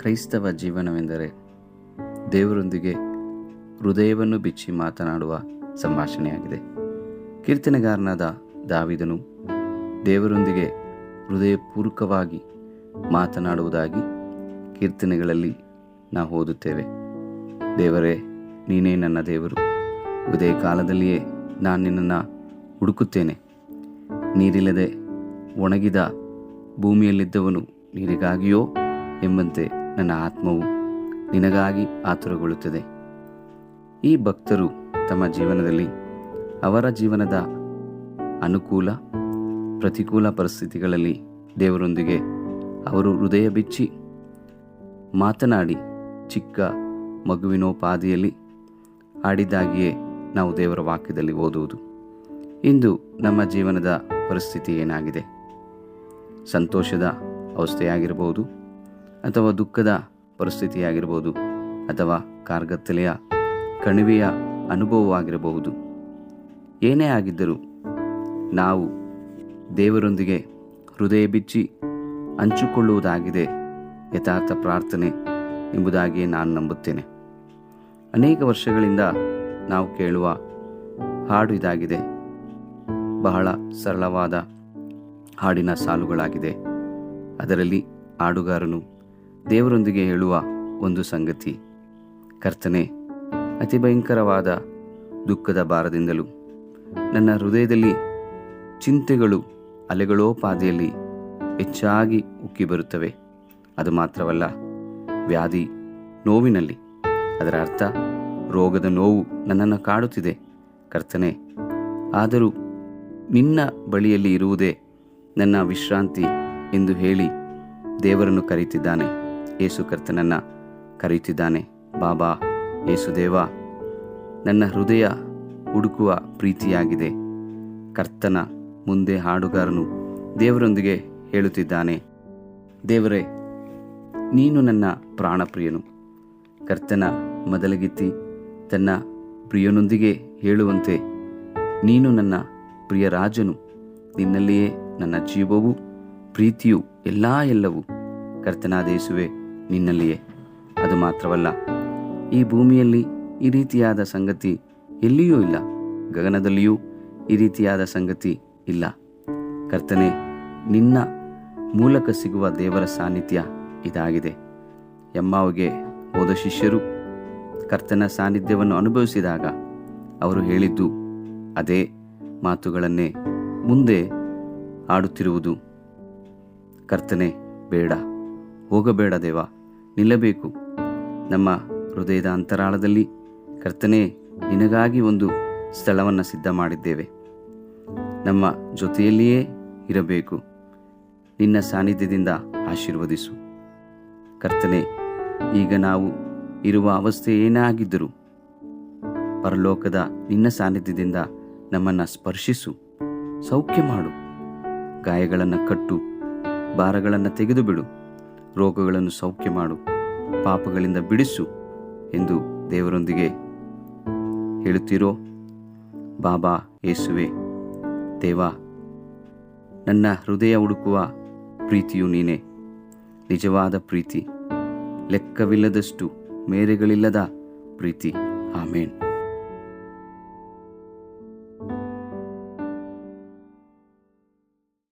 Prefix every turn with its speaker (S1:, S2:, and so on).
S1: ಕ್ರೈಸ್ತವ ಜೀವನವೆಂದರೆ ದೇವರೊಂದಿಗೆ ಹೃದಯವನ್ನು ಬಿಚ್ಚಿ ಮಾತನಾಡುವ ಸಂಭಾಷಣೆಯಾಗಿದೆ. ಕೀರ್ತನೆಗಾರನಾದ ದಾವೀದನು ದೇವರೊಂದಿಗೆ ಹೃದಯಪೂರ್ವಕವಾಗಿ ಮಾತನಾಡುವುದಾಗಿ ಕೀರ್ತನೆಗಳಲ್ಲಿ ನಾವು ಓದುತ್ತೇವೆ. ದೇವರೇ, ನೀನೇ ನನ್ನ ದೇವರು, ಉದಯ ಕಾಲದಲ್ಲಿಯೇ ನಾನು ನಿನ್ನನ್ನು ಹುಡುಕುತ್ತೇನೆ. ನೀರಿಲ್ಲದೆ ಒಣಗಿದ ಭೂಮಿಯಲ್ಲಿದ್ದವನು ನೀರಿಗಾಗಿಯೋ ಎಂಬಂತೆ ನನ್ನ ಆತ್ಮವು ನಿನಗಾಗಿ ಆತುರಗೊಳ್ಳುತ್ತದೆ. ಈ ಭಕ್ತರು ತಮ್ಮ ಜೀವನದಲ್ಲಿ ಅವರ ಜೀವನದ ಅನುಕೂಲ ಪ್ರತಿಕೂಲ ಪರಿಸ್ಥಿತಿಗಳಲ್ಲಿ ದೇವರೊಂದಿಗೆ ಅವರು ಹೃದಯ ಬಿಚ್ಚಿ ಮಾತನಾಡಿ ಚಿಕ್ಕ ಮಗುವಿನೋಪಾದಿಯಲ್ಲಿ ಆಡಿದಾಗಿಯೇ ನಾವು ದೇವರ ವಾಕ್ಯದಲ್ಲಿ ಓದುವುದು. ಇಂದು ನಮ್ಮ ಜೀವನದ ಪರಿಸ್ಥಿತಿ ಏನಾಗಿದೆ? ಸಂತೋಷದ ಅವಸ್ಥೆಯಾಗಿರಬಹುದು, ಅಥವಾ ದುಃಖದ ಪರಿಸ್ಥಿತಿಯಾಗಿರಬಹುದು, ಅಥವಾ ಕಾರ್ಗತ್ತಲೆಯ ಕಣಿವೆಯ ಅನುಭವವಾಗಿರಬಹುದು. ಏನೇ ಆಗಿದ್ದರೂ ನಾವು ದೇವರೊಂದಿಗೆ ಹೃದಯ ಬಿಚ್ಚಿ ಹಂಚಿಕೊಳ್ಳುವುದಾಗಿದೆ ಯಥಾರ್ಥ ಪ್ರಾರ್ಥನೆ ಎಂಬುದಾಗಿಯೇ ನಾನು ನಂಬುತ್ತೇನೆ. ಅನೇಕ ವರ್ಷಗಳಿಂದ ನಾವು ಕೇಳುವ ಹಾಡು ಇದಾಗಿದೆ. ಬಹಳ ಸರಳವಾದ ಹಾಡಿನ ಸಾಲುಗಳಾಗಿದೆ. ಅದರಲ್ಲಿ ಹಾಡುಗಾರನು ದೇವರೊಂದಿಗೆ ಹೇಳುವ ಒಂದು ಸಂಗತಿ, ಕರ್ತನೇ, ಅತಿ ಭಯಂಕರವಾದ ದುಃಖದ ಭಾರದಿಂದಲೂ ನನ್ನ ಹೃದಯದಲ್ಲಿ ಚಿಂತೆಗಳು ಅಲೆಗಳೋಪಾದಿಯಲ್ಲಿ ಹೆಚ್ಚಾಗಿ ಉಕ್ಕಿ ಬರುತ್ತವೆ. ಅದು ಮಾತ್ರವಲ್ಲ, ವ್ಯಾಧಿ ನೋವಿನಲ್ಲಿ, ಅದರ ಅರ್ಥ ರೋಗದ ನೋವು ನನ್ನನ್ನು ಕಾಡುತ್ತಿದೆ ಕರ್ತನೇ. ಆದರೂ ನಿನ್ನ ಬಳಿಯಲ್ಲಿ ಇರುವುದೇ ನನ್ನ ವಿಶ್ರಾಂತಿ ಎಂದು ಹೇಳಿ ದೇವರನ್ನು ಕರೆಯುತ್ತಿದ್ದಾನೆ. ಯೇಸು ಕರ್ತನನ್ನು ಕರೆಯುತ್ತಿದ್ದಾನೆ. ಬಾಬಾ, ಯೇಸುದೇವ, ನನ್ನ ಹೃದಯ ಹುಡುಕುವ ಪ್ರೀತಿಯಾಗಿದೆ. ಕರ್ತನ ಮುಂದೆ ಹಾಡುಗಾರನು ದೇವರೊಂದಿಗೆ ಹೇಳುತ್ತಿದ್ದಾನೆ, ದೇವರೇ, ನೀನು ನನ್ನ ಪ್ರಾಣಪ್ರಿಯನು. ಕರ್ತನ ಮೊದಲಗಿತ್ತಿ ತನ್ನ ಪ್ರಿಯನೊಂದಿಗೆ ಹೇಳುವಂತೆ, ನೀನು ನನ್ನ ಪ್ರಿಯ ರಾಜನು, ನಿನ್ನಲ್ಲಿಯೇ ನನ್ನ ಜೀವವು ಪ್ರೀತಿಯು ಎಲ್ಲವೂ ಕರ್ತನಾದ ಯೇಸುವೆ ನಿನ್ನಲ್ಲಿಯೇ. ಅದು ಮಾತ್ರವಲ್ಲ, ಈ ಭೂಮಿಯಲ್ಲಿ ಈ ರೀತಿಯಾದ ಸಂಗತಿ ಎಲ್ಲಿಯೂ ಇಲ್ಲ, ಗಗನದಲ್ಲಿಯೂ ಈ ರೀತಿಯಾದ ಸಂಗತಿ ಇಲ್ಲ. ಕರ್ತನೆ, ನಿನ್ನ ಮೂಲಕ ಸಿಗುವ ದೇವರ ಸಾನ್ನಿಧ್ಯ ಇದಾಗಿದೆ. ಎಮ್ಮಾವಿಗೆ ಹೋದ ಶಿಷ್ಯರು ಕರ್ತನ ಸಾನ್ನಿಧ್ಯವನ್ನು ಅನುಭವಿಸಿದಾಗ ಅವರು ಹೇಳಿದ್ದು ಅದೇ ಮಾತುಗಳನ್ನೇ ಮುಂದೆ ಆಡುತ್ತಿರುವುದು. ಕರ್ತನೆ, ಬೇಡ, ಹೋಗಬೇಡ ದೇವ, ನಿಲ್ಲಬೇಕು. ನಮ್ಮ ಹೃದಯದ ಅಂತರಾಳದಲ್ಲಿ ಕರ್ತನೆ, ನಿನಗಾಗಿ ಒಂದು ಸ್ಥಳವನ್ನು ಸಿದ್ಧ ಮಾಡಿದ್ದೇವೆ. ನಮ್ಮ ಜೊತೆಯಲ್ಲಿಯೇ ಇರಬೇಕು. ನಿನ್ನ ಸಾನ್ನಿಧ್ಯದಿಂದ ಆಶೀರ್ವದಿಸು ಕರ್ತನೆ. ಈಗ ನಾವು ಇರುವ ಅವಸ್ಥೆ ಏನೇ ಆಗಿದ್ದರೂ ಪರಲೋಕದ ನಿನ್ನ ಸಾನ್ನಿಧ್ಯದಿಂದ ನಮ್ಮನ್ನು ಸ್ಪರ್ಶಿಸು, ಸೌಖ್ಯ ಮಾಡು. ಗಾಯಗಳನ್ನು ಕಟ್ಟು, ಭಾರಗಳನ್ನು ತೆಗೆದು ಬಿಡು, ರೋಗಗಳನ್ನು ಸೌಖ್ಯ ಮಾಡು, ಪಾಪಗಳಿಂದ ಬಿಡಿಸು ಎಂದು ದೇವರೊಂದಿಗೆ ಹೇಳುತ್ತೀರೋ? ಬಾಬಾ ಯೇಸುವೆ, ದೇವ, ನನ್ನ ಹೃದಯ ಹುಡುಕುವ ಪ್ರೀತಿಯು ನೀನೇ, ನಿಜವಾದ ಪ್ರೀತಿ, ಲೆಕ್ಕವಿಲ್ಲದಷ್ಟು ಮೇರೆಗಳಿಲ್ಲದ ಪ್ರೀತಿ. ಆಮೇನ್.